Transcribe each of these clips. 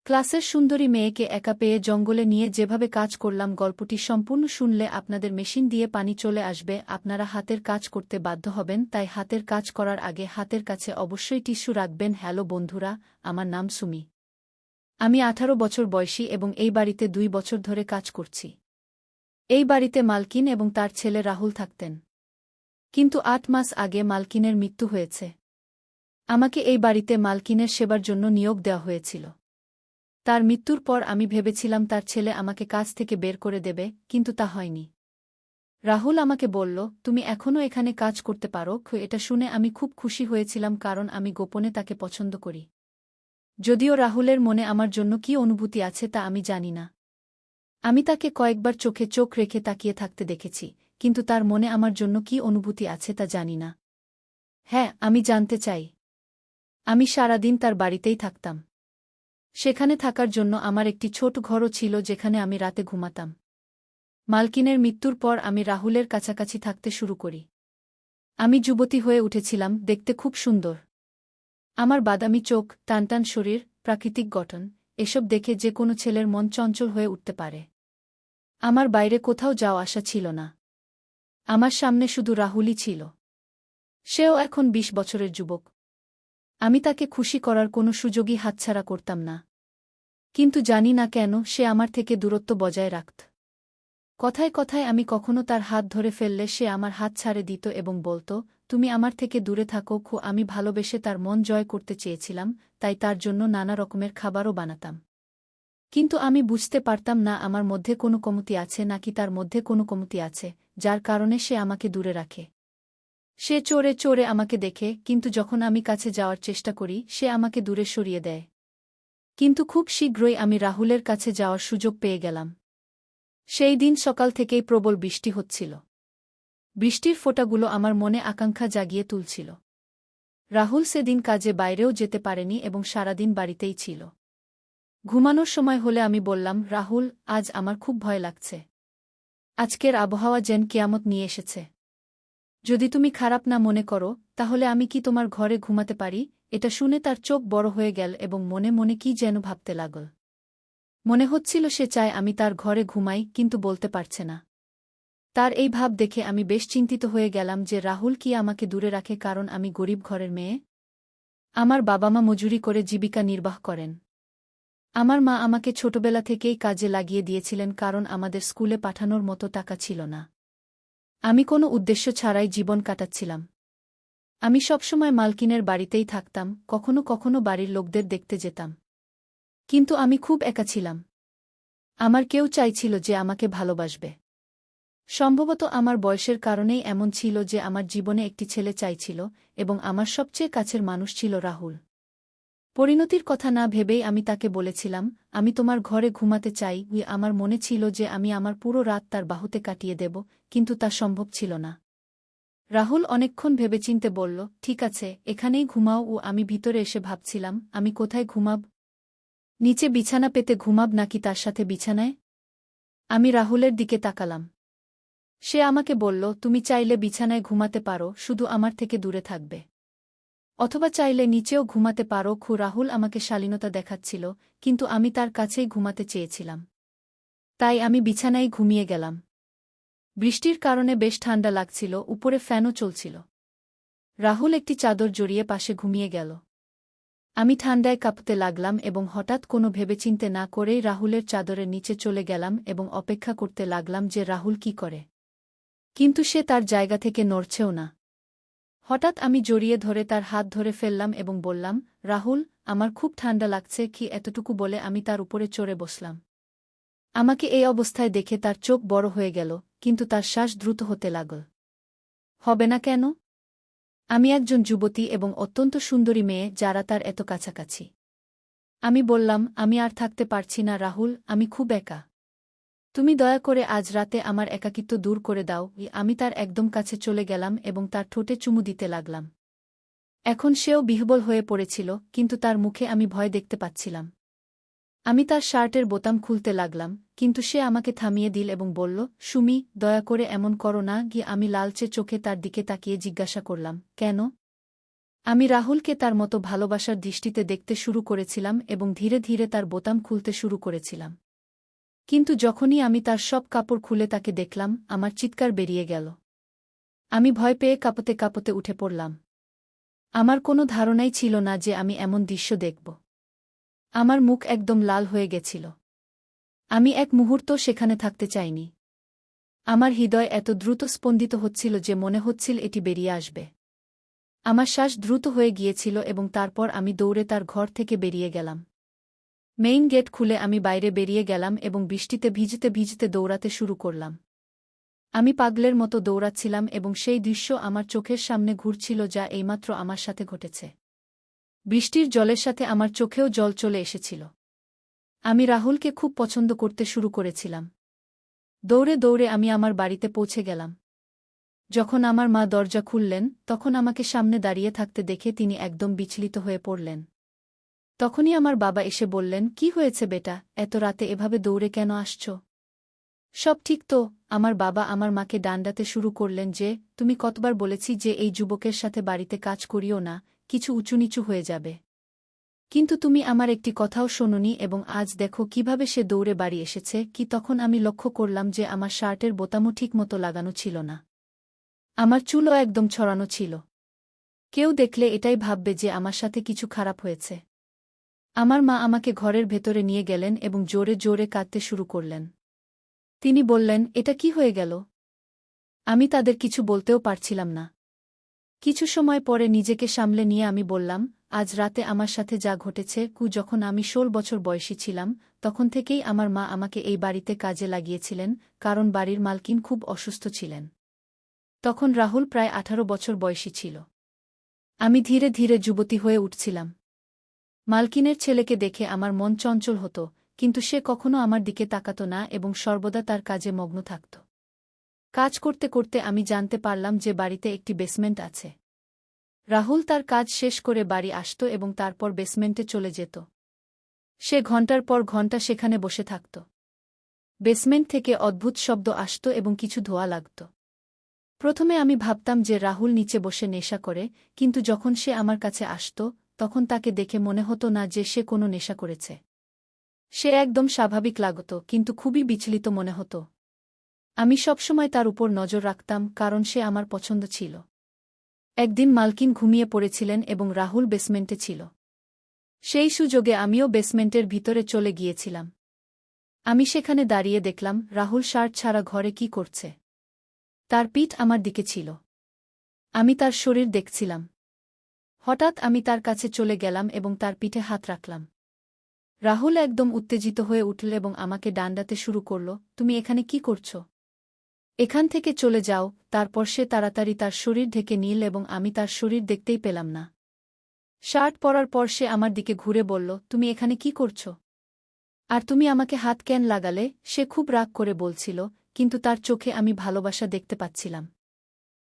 ক্লাসের সুন্দরী মেয়েকে একা পেয়ে জঙ্গলে নিয়ে যেভাবে কাজ করলাম, গল্পটি সম্পূর্ণ শুনলে আপনাদের মেশিন দিয়ে পানি চলে আসবে, আপনারা হাতের কাজ করতে বাধ্য হবেন। তাই হাতের কাজ করার আগে হাতের কাছে অবশ্যই টিস্যু রাখবেন। হ্যালো বন্ধুরা, আমার নাম সুমি। আমি 18 বছর বয়সী এবং এই বাড়িতে 2 বছর ধরে কাজ করছি। এই বাড়িতে মালকিন এবং তার ছেলে রাহুল থাকতেন। কিন্তু 8 মাস আগে মালকিনের মৃত্যু হয়েছে। আমাকে এই বাড়িতে মালকিনের সেবার জন্য নিয়োগ দেওয়া হয়েছিল। তার মৃত্যুর পর আমি ভেবেছিলাম তার ছেলে আমাকে কাজ থেকে বের করে দেবে, কিন্তু তা হয়নি। রাহুল আমাকে বলল, তুমি এখনও এখানে কাজ করতে পারো। এটা শুনে আমি খুব খুশি হয়েছিলাম, কারণ আমি গোপনে তাকে পছন্দ করি। যদিও রাহুলের মনে আমার জন্য কী অনুভূতি আছে তা আমি জানি না। আমি তাকে কয়েকবার চোখে চোখ রেখে তাকিয়ে থাকতে দেখেছি, কিন্তু তার মনে আমার জন্য কী অনুভূতি আছে তা জানি না। হ্যাঁ, আমি জানতে চাই। আমি সারাদিন তার বাড়িতেই থাকতাম। সেখানে থাকার জন্য আমার একটি ছোট ঘরও ছিল যেখানে আমি রাতে ঘুমাতাম। মালকিনের মৃত্যুর পর আমি রাহুলের কাছাকাছি থাকতে শুরু করি। আমি যুবতী হয়ে উঠেছিলাম, দেখতে খুব সুন্দর। আমার বাদামি চোখ, টানটান শরীর, প্রাকৃতিক গঠন, এসব দেখে যে কোনো ছেলের মন চঞ্চল হয়ে উঠতে পারে। আমার বাইরে কোথাও যাওয়া আসা ছিল না। আমার সামনে শুধু রাহুলই ছিল। সেও এখন 20 বছরের যুবক। আমি তাকে খুশি করার কোনো সুযোগই হাতছাড়া করতাম না। কিন্তু জানি না কেন সে আমার থেকে দূরত্ব বজায় রাখত। কথায় কথায় আমি কখনো তার হাত ধরে ফেললে সে আমার হাত ছাড়ে দিত এবং বলত, তুমি আমার থেকে দূরে থাকো। আমি ভালোবেসে তার মন জয় করতে চেয়েছিলাম, তাই তার জন্য নানা রকমের খাবারও বানাতাম। কিন্তু আমি বুঝতে পারতাম না আমার মধ্যে কোনো কমতি আছে নাকি তার মধ্যে কোনো কমতি আছে, যার কারণে সে আমাকে দূরে রাখে। সে চোরে চোরে আমাকে দেখে, কিন্তু যখন আমি কাছে যাওয়ার চেষ্টা করি সে আমাকে দূরে সরিয়ে দেয়। কিন্তু খুব শীঘ্রই আমি রাহুলের কাছে যাওয়ার সুযোগ পেয়ে গেলাম। সেই দিন সকাল থেকেই প্রবল বৃষ্টি হচ্ছিল। বৃষ্টির ফোঁটাগুলো আমার মনে আকাঙ্ক্ষা জাগিয়ে তুলছিল। রাহুল সেদিন কাজে বাইরেও যেতে পারেনি এবং সারাদিন বাড়িতেই ছিল। ঘুমানোর সময় হলে আমি বললাম, রাহুল, আজ আমার খুব ভয় লাগছে। আজকের আবহাওয়া যেন কিয়ামত নিয়ে এসেছে। যদি তুমি খারাপ না মনে করো, তাহলে আমি কি তোমার ঘরে ঘুমাতে পারি? এটা শুনে তার চোখ বড় হয়ে গেল এবং মনে মনে কি যেন ভাবতে লাগল। মনে হচ্ছিল সে চায় আমি তার ঘরে ঘুমাই, কিন্তু বলতে পারছে না। তার এই ভাব দেখে আমি বেশ চিন্তিত হয়ে গেলাম যে রাহুল কি আমাকে দূরে রাখে কারণ আমি গরিব ঘরের মেয়ে। আমার বাবা মা মজুরি করে জীবিকা নির্বাহ করেন। আমার মা আমাকে ছোটবেলা থেকেই কাজে লাগিয়ে দিয়েছিলেন কারণ আমাদের স্কুলে পাঠানোর মতো টাকা ছিল না। আমি কোনো উদ্দেশ্য ছাড়াই জীবন কাটাচ্ছিলাম। আমি সবসময় মালকিনের বাড়িতেই থাকতাম, কখনো কখনো বাড়ির লোকদের দেখতে যেতাম। কিন্তু আমি খুব একা ছিলাম। আমার কেউ চাইছিল যে আমাকে ভালোবাসবে। সম্ভবত আমার বয়সের কারণেই এমন ছিল যে আমার জীবনে একটি ছেলে চাইছিল, এবং আমার সবচেয়ে কাছের মানুষ ছিল রাহুল। পরিণতির কথা না ভেবেই আমি তাকে বলেছিলাম, আমি তোমার ঘরে ঘুমাতে চাই। আমার মনে ছিল যে আমি আমার পুরো রাত তার বাহুতে কাটিয়ে দেব, কিন্তু তা সম্ভব ছিল না। রাহুল অনেকক্ষণ ভেবেচিন্তে বলল, ঠিক আছে, এখানেই ঘুমাও। আমি ভিতরে এসে ভাবছিলাম, আমি কোথায় ঘুমাব? নিচে বিছানা পেতে ঘুমাব নাকি তার সাথে বিছানায়? আমি রাহুলের দিকে তাকালাম। সে আমাকে বলল, তুমি চাইলে বিছানায় ঘুমাতে পারো, শুধু আমার থেকে দূরে থাকবে। অথবা চাইলে নিচেও ঘুমাতে পারো। রাহুল আমাকে শালীনতা দেখাচ্ছিল, কিন্তু আমি তার কাছেই ঘুমাতে চেয়েছিলাম। তাই আমি বিছানায় ঘুমিয়ে গেলাম। বৃষ্টির কারণে বেশ ঠান্ডা লাগছিল, উপরে ফ্যানও চলছিল। রাহুল একটি চাদর জড়িয়ে পাশে ঘুমিয়ে গেল। আমি ঠান্ডায় কাঁপতে লাগলাম এবং হঠাৎ কোনো ভেবেচিন্তে না করেই রাহুলের চাদরের নিচে চলে গেলাম এবং অপেক্ষা করতে লাগলাম যে রাহুল কি করে। কিন্তু সে তার জায়গা থেকে নড়ছেও না। হঠাৎ আমি জড়িয়ে ধরে তার হাত ধরে ফেললাম এবং বললাম, রাহুল, আমার খুব ঠান্ডা লাগছে। এতটুকু বলে আমি তার উপরে চড়ে বসলাম। আমাকে এই অবস্থায় দেখে তার চোখ বড় হয়ে গেল, কিন্তু তার শ্বাস দ্রুত হতে লাগল। হবে না কেন? আমি একজন যুবতী এবং অত্যন্ত সুন্দরী মেয়ে, যারা তার এত কাছাকাছি। আমি বললাম, আমি আর থাকতে পারছি না রাহুল, আমি খুব একা। তুমি দয়া করে আজ রাতে আমার একাকিত্ব দূর করে দাও। আমি তার একদম কাছে চলে গেলাম এবং তার ঠোঁটে চুমু দিতে লাগলাম। এখন সেও বিহ্বল হয়ে পড়েছিল, কিন্তু তার মুখে আমি ভয় দেখতে পাচ্ছিলাম। আমি তার শার্টের বোতাম খুলতে লাগলাম, কিন্তু সে আমাকে থামিয়ে দিল এবং বলল, সুমি, দয়া করে এমন করো না। আমি লালচে চোখে তার দিকে তাকিয়ে জিজ্ঞাসা করলাম, কেন? আমি রাহুলকে তার মতো ভালোবাসার দৃষ্টিতে দেখতে শুরু করেছিলাম এবং ধীরে ধীরে তার বোতাম খুলতে শুরু করেছিলাম। কিন্তু যখনই আমি তার সব কাপড় খুলে তাকে দেখলাম, আমার চিৎকার বেরিয়ে গেল। আমি ভয় পেয়ে কাঁপতে কাঁপতে উঠে পড়লাম। আমার কোনো ধারণাই ছিল না যে আমি এমন দৃশ্য দেখব। আমার মুখ একদম লাল হয়ে গেছিল। আমি এক মুহূর্ত সেখানে থাকতে চাইনি। আমার হৃদয় এত দ্রুত স্পন্দিত হচ্ছিল যে মনে হচ্ছিল এটি বেরিয়ে আসবে। আমার শ্বাস দ্রুত হয়ে গিয়েছিল এবং তারপর আমি দৌড়ে তার ঘর থেকে বেরিয়ে গেলাম। মেইন গেট খুলে আমি বাইরে বেরিয়ে গেলাম এবং বৃষ্টিতে ভিজতে ভিজতে দৌড়াতে শুরু করলাম। আমি পাগলের মতো দৌড়াচ্ছিলাম এবং সেই দৃশ্য আমার চোখের সামনে ঘুরছিল যা এইমাত্র আমার সাথে ঘটেছে। বৃষ্টির জলের সাথে আমার চোখেও জল চলে এসেছিল। আমি রাহুলকে খুব পছন্দ করতে শুরু করেছিলাম। দৌড়ে দৌড়ে আমি আমার বাড়িতে পৌঁছে গেলাম। যখন আমার মা দরজা খুললেন, তখন আমাকে সামনে দাঁড়িয়ে থাকতে দেখে তিনি একদম বিচলিত হয়ে পড়লেন। তখনই আমার বাবা এসে বললেন, "কি হয়েছে বেটা, এত রাতে এভাবে দৌড়ে কেন আসছ? সব ঠিক তো?" আমার বাবা আমার মাকে ডান্ডাতে শুরু করলেন যে, "তুমি কতবার বলেছি যে এই যুবকের সাথে বাড়িতে কাজ করিও না, কিছু উঁচুনিচু হয়ে যাবে। কিন্তু তুমি আমার একটি কথাও শোনোনি এবং আজ দেখো কিভাবে সে দৌড়ে বাড়ি এসেছে কি।" তখন আমি লক্ষ্য করলাম যে আমার শার্টের বোতামও ঠিকমতো লাগানো ছিল না। আমার চুলও একদম ছড়ানো ছিল। কেউ দেখলে এটাই ভাববে যে আমার সাথে কিছু খারাপ হয়েছে। আমার মা আমাকে ঘরের ভেতরে নিয়ে গেলেন এবং জোরে জোরে কাঁদতে শুরু করলেন। তিনি বললেন, "এটা কি হয়ে গেল?" আমি তাদের কিছু বলতেও পারছিলাম না। কিছু সময় পরে নিজেকে সামলে নিয়ে আমি বললাম, "আজ রাতে আমার সাথে যা ঘটেছে, যখন আমি ১৬ বছর বয়সী ছিলাম, তখন থেকেই আমার মা আমাকে এই বাড়িতে কাজে লাগিয়েছিলেন, কারণ বাড়ির মালকিন খুব অসুস্থ ছিলেন। তখন রাহুল প্রায় ১৮ বছর বয়সী ছিল। আমি ধীরে ধীরে যুবতী হয়ে উঠছিলাম। মালকিনের ছেলেকে দেখে আমার মন চঞ্চল হতো, কিন্তু সে কখনো আমার দিকে তাকাত না এবং সর্বদা তার কাজে মগ্ন থাকত। কাজ করতে করতে আমি জানতে পারলাম যে বাড়িতে একটি বেসমেন্ট আছে। রাহুল তার কাজ শেষ করে বাড়ি আসত এবং তারপর বেসমেন্টে চলে যেত। সে ঘণ্টার পর ঘণ্টা সেখানে বসে থাকত। বেসমেন্ট থেকে অদ্ভুত শব্দ আসত এবং কিছু ধোঁয়া লাগত। প্রথমে আমি ভাবতাম যে রাহুল নিচে বসে নেশা করে, কিন্তু যখন সে আমার কাছে আসত, তখন তাকে দেখে মনে হতো না যে সে কোনো নেশা করেছে। সে একদম স্বাভাবিক লাগত, কিন্তু খুবই বিচলিত মনে হতো। আমি সবসময় তার উপর নজর রাখতাম, কারণ সে আমার পছন্দ ছিল। একদিন মালকিন ঘুমিয়ে পড়েছিলেন এবং রাহুল বেসমেন্টে ছিল। সেই সুযোগে আমিও বেসমেন্টের ভিতরে চলে গিয়েছিলাম। আমি সেখানে দাঁড়িয়ে দেখলাম রাহুল শার্ট ছাড়া ঘরে কি করছে। তার পিঠ আমার দিকে ছিল। আমি তার শরীর দেখছিলাম। হঠাৎ আমি তার কাছে চলে গেলাম এবং তার পিঠে হাত রাখলাম। রাহুল একদম উত্তেজিত হয়ে উঠল এবং আমাকে ডান্ডাতে শুরু করল, "তুমি এখানে কি করছ? এখান থেকে চলে যাও।" তারপর সে তাড়াতাড়ি তার শরীর ঢেকে নিল এবং আমি তার শরীর দেখতেই পেলাম না। শার্ট পরার পর সে আমার দিকে ঘুরে বলল, "তুমি এখানে কি করছ? আর তুমি আমাকে হাত কেন লাগালে?" সে খুব রাগ করে বলছিল, কিন্তু তার চোখে আমি ভালোবাসা দেখতে পাচ্ছিলাম।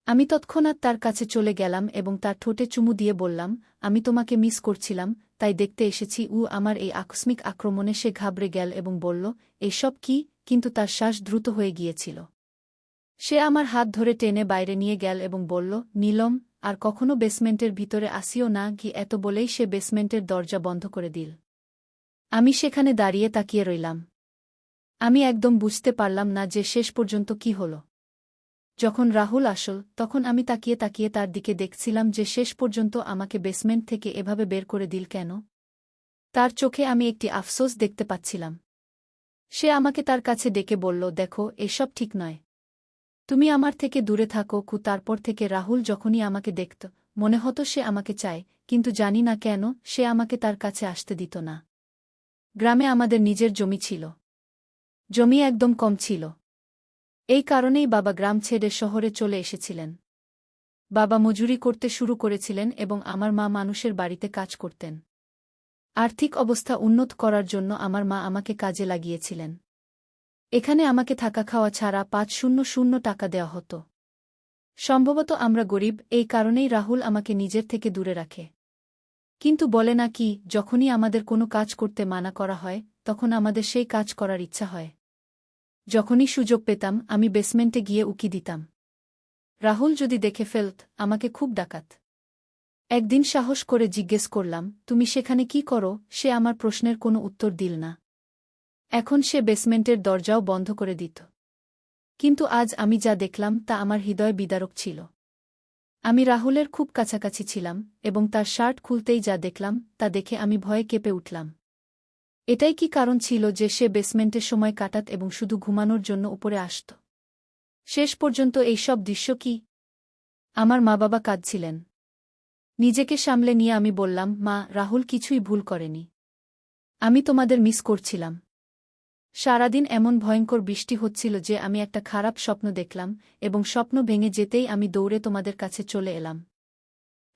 আমি তৎক্ষণাৎ তার কাছে চলে গেলাম এবং তার ঠোঁটে চুমু দিয়ে বললাম, "আমি তোমাকে মিস করছিলাম, তাই দেখতে এসেছি।" আমার এই আকস্মিক আক্রমণে সে ঘাবড়ে গেল এবং বলল, "এসব কি?" কিন্তু তার শ্বাস দ্রুত হয়ে গিয়েছিল। সে আমার হাত ধরে টেনে বাইরে নিয়ে গেল এবং বলল, "নীলম, আর কখনো বেসমেন্টের ভিতরে আসিও না।" এত বলেই সে বেসমেন্টের দরজা বন্ধ করে দিল। আমি সেখানে দাঁড়িয়ে তাকিয়ে রইলাম। আমি একদম বুঝতে পারলাম না যে শেষ পর্যন্ত কি হল। যখন রাহুল আসল, তখন আমি তাকিয়ে তাকিয়ে তার দিকে দেখছিলাম যে শেষ পর্যন্ত আমাকে বেসমেন্ট থেকে এভাবে বের করে দিল কেন। তার চোখে আমি একটি আফসোস দেখতে পাচ্ছিলাম। সে আমাকে তার কাছে ডেকে বলল, "দেখো, এসব ঠিক নয়। তুমি আমার থেকে দূরে থাকো।" তারপর থেকে রাহুল যখনই আমাকে দেখত, মনে হতো সে আমাকে চায়, কিন্তু জানি না কেন সে আমাকে তার কাছে আসতে দিত না। গ্রামে আমাদের নিজের জমি ছিল। জমি একদম কম ছিল। এই কারণেই বাবা গ্রাম ছেড়ে শহরে চলে এসেছিলেন। বাবা মজুরি করতে শুরু করেছিলেন এবং আমার মা মানুষের বাড়িতে কাজ করতেন। আর্থিক অবস্থা উন্নত করার জন্য আমার মা আমাকে কাজে লাগিয়েছিলেন। এখানে আমাকে থাকা খাওয়া ছাড়া ৫০০ টাকা দেওয়া হতো। সম্ভবত আমরা গরিব, এই কারণেই রাহুল আমাকে নিজের থেকে দূরে রাখে। কিন্তু বলে না কি, যখনই আমাদের কোনো কাজ করতে মানা করা হয়, তখন আমাদের সেই কাজ করার ইচ্ছা হয়। যখনই সুযোগ পেতাম আমি বেসমেন্টে গিয়ে উকি দিতাম। রাহুল যদি দেখে ফেলত, আমাকে খুব ডাকাত। একদিন সাহস করে জিজ্ঞেস করলাম, তুমি সেখানে কি করো? সে আমার প্রশ্নের কোনো উত্তর দিল না। এখন সে বেসমেন্টের দরজাও বন্ধ করে দিত। কিন্তু আজ আমি যা দেখলাম তা আমার হৃদয় বিদারক ছিল। আমি রাহুলের খুব কাছাকাছি ছিলাম এবং তার শার্ট খুলতেই যা দেখলাম তা দেখে আমি ভয়ে কেঁপে উঠলাম। এটাই কি কারণ ছিল যে সে বেসমেন্টে সময় কাটাত এবং শুধু ঘুমানোর জন্য উপরে আসত? শেষ পর্যন্ত এই সব দৃশ্য কি? আমার মা-বাবা কাঁদছিলেন। নিজেকে সামলে নিয়ে আমি বললাম, মা, রাহুল কিছুই ভুল করেনি। আমি তোমাদের মিস করছিলাম। সারাদিন এমন ভয়ঙ্কর বৃষ্টি হচ্ছিল যে আমি একটা খারাপ স্বপ্ন দেখলাম এবং স্বপ্ন ভেঙে যেতেই আমি দৌড়ে তোমাদের কাছে চলে এলাম।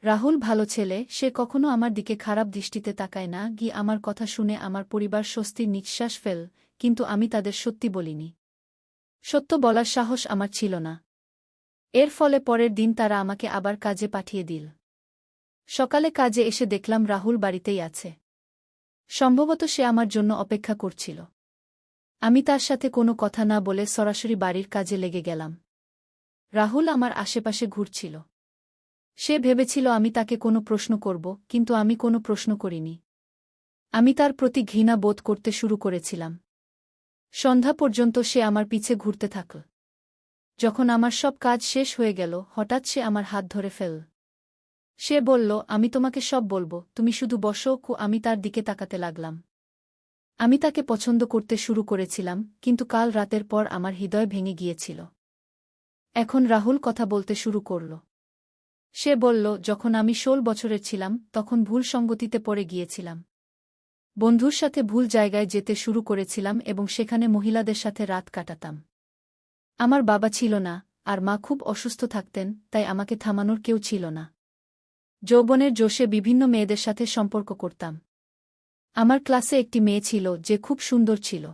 রাহুল ভালো ছেলে, সে কখনো আমার দিকে খারাপ দৃষ্টিতে তাকায় না। আমার কথা শুনে আমার পরিবার স্বস্তির নিঃশ্বাস ফেল, কিন্তু আমি তাদের সত্যি বলিনি। সত্য বলার সাহস আমার ছিল না। এর ফলে পরের দিন তারা আমাকে আবার কাজে পাঠিয়ে দিল। সকালে কাজে এসে দেখলাম রাহুল বাড়িতেই আছে। সম্ভবত সে আমার জন্য অপেক্ষা করছিল। আমি তার সাথে কোনো কথা না বলে সরাসরি বাড়ির কাজে লেগে গেলাম। রাহুল আমার আশেপাশে ঘুরছিল। সে ভেবেছিল আমি তাকে কোনো প্রশ্ন করব, কিন্তু আমি কোনো প্রশ্ন করিনি। আমি তার প্রতি ঘৃণা বোধ করতে শুরু করেছিলাম। সন্ধ্যা পর্যন্ত সে আমার পিছে ঘুরতে থাকল। যখন আমার সব কাজ শেষ হয়ে গেল, হঠাৎ সে আমার হাত ধরে ফেলল। সে বলল, আমি তোমাকে সব বলবো, তুমি শুধু বসো। আমি তার দিকে তাকাতে লাগলাম। আমি তাকে পছন্দ করতে শুরু করেছিলাম, কিন্তু কাল রাতের পর আমার হৃদয় ভেঙে গিয়েছিল। এখন রাহুল কথা বলতে শুরু করল। সে বলল, যখন আমি 16 বছরের ছিলাম তখন ভুল সঙ্গতিতে পড়ে গিয়েছিলাম। বন্ধুর সাথে ভুল জায়গায় যেতে শুরু করেছিলাম এবং সেখানে মহিলাদের সাথে রাত কাটাতাম। আমার বাবা ছিল না, আর মা খুব অসুস্থ থাকতেন, তাই আমাকে থামানোর কেউ ছিল না। যৌবনের জোশে বিভিন্ন মেয়েদের সাথে সম্পর্ক করতাম। আমার ক্লাসে একটি মেয়ে ছিল যে খুব সুন্দর ছিল।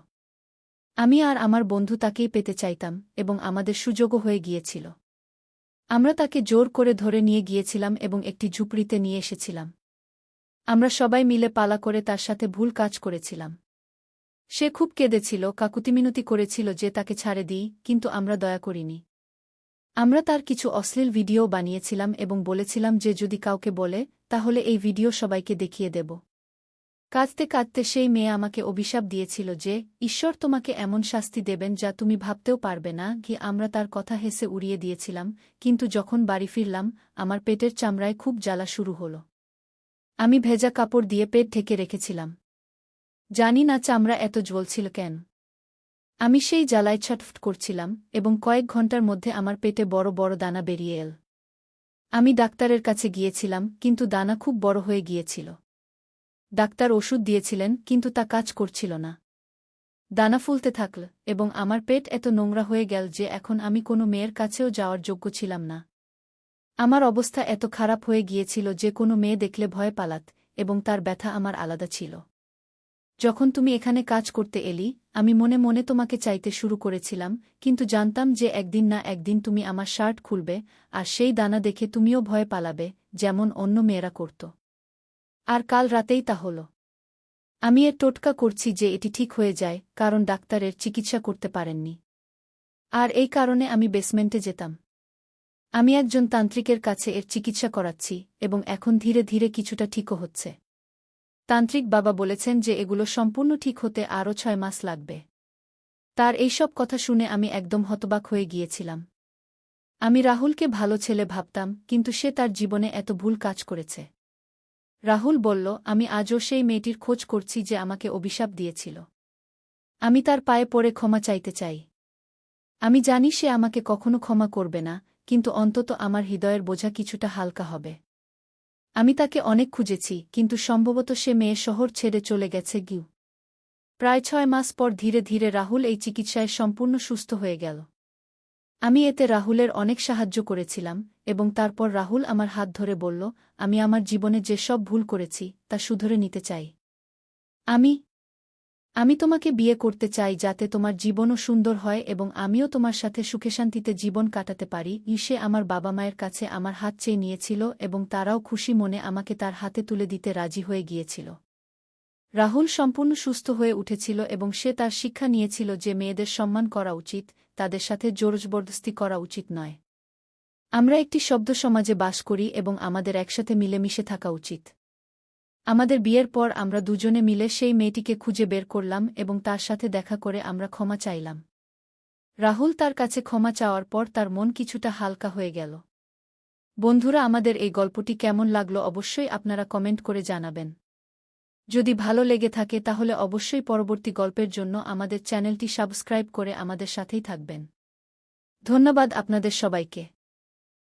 আমি আর আমার বন্ধু তাকেই পেতে চাইতাম এবং আমাদের সুযোগও হয়ে গিয়েছিল। আমরা তাকে জোর করে ধরে নিয়ে গিয়েছিলাম এবং একটি ঝুপড়িতে নিয়ে এসেছিলাম। আমরা সবাই মিলে পালা করে তার সাথে ভুল কাজ করেছিলাম। সে খুব কেঁদেছিল, কাকুতিমিনতি করেছিল যে তাকে ছাড়ে দিই, কিন্তু আমরা দয়া করিনি। আমরা তার কিছু অশ্লীল ভিডিও বানিয়েছিলাম এবং বলেছিলাম যে যদি কাউকে বলে তাহলে এই ভিডিও সবাইকে দেখিয়ে দেব। কাঁদতে কাঁদতে সেই মেয়ে আমাকে অভিশাপ দিয়েছিল যে ঈশ্বর তোমাকে এমন শাস্তি দেবেন যা তুমি ভাবতেও পারবে না। আমরা তার কথা হেসে উড়িয়ে দিয়েছিলাম, কিন্তু যখন বাড়ি ফিরলাম আমার পেটের চামড়ায় খুব জ্বালা শুরু হল। আমি ভেজা কাপড় দিয়ে পেট ঢেকে রেখেছিলাম। জানি না চামড়া এত জ্বলছিল কেন। আমি সেই জ্বালায় ছটফট করছিলাম এবং কয়েক ঘন্টার মধ্যে আমার পেটে বড় বড় দানা বেরিয়ে এল। আমি ডাক্তারের কাছে গিয়েছিলাম, কিন্তু দানা খুব বড় হয়ে গিয়েছিল। ডাক্তার ওষুধ দিয়েছিলেন, কিন্তু তা কাজ করছিল না। দানা ফুলতে থাকল এবং আমার পেট এত নোংরা হয়ে গেল যে এখন আমি কোনো মেয়ের কাছেও যাওয়ার যোগ্য ছিলাম না। আমার অবস্থা এত খারাপ হয়ে গিয়েছিল যে কোনো মেয়ে দেখলে ভয় পালাত, এবং তার ব্যথা আমার আলাদা ছিল। যখন তুমি এখানে কাজ করতে এলি, আমি মনে মনে তোমাকে চাইতে শুরু করেছিলাম, কিন্তু জানতাম যে একদিন না একদিন তুমি আমার শার্ট খুলবে, আর সেই দানা দেখে তুমিও ভয় পালাবে, যেমন অন্য মেয়েরা করত। আর কাল রাতেই তা হল। আমি এর টোটকা করছি যে এটি ঠিক হয়ে যায়, কারণ ডাক্তারের চিকিৎসা করতে পারেননি। আর এই কারণে আমি বেসমেন্টে যেতাম। আমি একজন তান্ত্রিকের কাছে এর চিকিৎসা করাচ্ছি এবং এখন ধীরে ধীরে কিছুটা ঠিকও হচ্ছে। তান্ত্রিক বাবা বলেছেন যে এগুলো সম্পূর্ণ ঠিক হতে আরও 6 মাস লাগবে। তার এইসব কথা শুনে আমি একদম হতবাক হয়ে গিয়েছিলাম। আমি রাহুলকে ভালো ছেলে ভাবতাম, কিন্তু সে তার জীবনে এত ভুল কাজ করেছে। রাহুল বলল, আমি আজও সেই মেয়েটির খোঁজ করছি যে আমাকে অভিশাপ দিয়েছিল। আমি তার পায়ে পড়ে ক্ষমা চাইতে চাই। আমি জানি সে আমাকে কখনো ক্ষমা করবে না, কিন্তু অন্তত আমার হৃদয়ের বোঝা কিছুটা হালকা হবে। আমি তাকে অনেক খুঁজেছি, কিন্তু সম্ভবত সে মেয়ে শহর ছেড়ে চলে গেছে। প্রায় 6 মাস পর ধীরে ধীরে রাহুল এই চিকিৎসায় সম্পূর্ণ সুস্থ হয়ে গেল। আমি এতে রাহুলের অনেক সাহায্য করেছিলাম, এবং তারপর রাহুল আমার হাত ধরে বলল, আমি আমার জীবনে যে সব ভুল করেছি তা শুধরে নিতে চাই। আমি আমি তোমাকে বিয়ে করতে চাই যাতে তোমার জীবনও সুন্দর হয় এবং আমিও তোমার সাথে সুখে শান্তিতে জীবন কাটাতে পারি। সে আমার বাবা মায়ের কাছে আমার হাত চেয়ে নিয়েছিল এবং তারাও খুশি মনে আমাকে তার হাতে তুলে দিতে রাজি হয়ে গিয়েছিল। রাহুল সম্পূর্ণ সুস্থ হয়ে উঠেছিল এবং সে তার শিক্ষা নিয়েছিল যে মেয়েদের সম্মান করা উচিত, তাদের সাথে জোরজবরদস্তি করা উচিত নয়। আমরা একটি শব্দ সমাজে বাস করি এবং আমাদের একসাথে মিলেমিশে থাকা উচিত। আমাদের বিয়ের পর আমরা দুজনে মিলে সেই মেয়েটিকে খুঁজে বের করলাম এবং তার সাথে দেখা করে আমরা ক্ষমা চাইলাম। রাহুল তার কাছে ক্ষমা চাওয়ার পর তার মন কিছুটা হালকা হয়ে গেল। বন্ধুরা, আমাদের এই গল্পটি কেমন লাগলো অবশ্যই আপনারা কমেন্ট করে জানাবেন। যদি ভালো লেগে থাকে তাহলে অবশ্যই পরবর্তী গল্পের জন্য আমাদের চ্যানেলটি সাবস্ক্রাইব করে আমাদের সাথেই থাকবেন। ধন্যবাদ আপনাদের সবাইকে।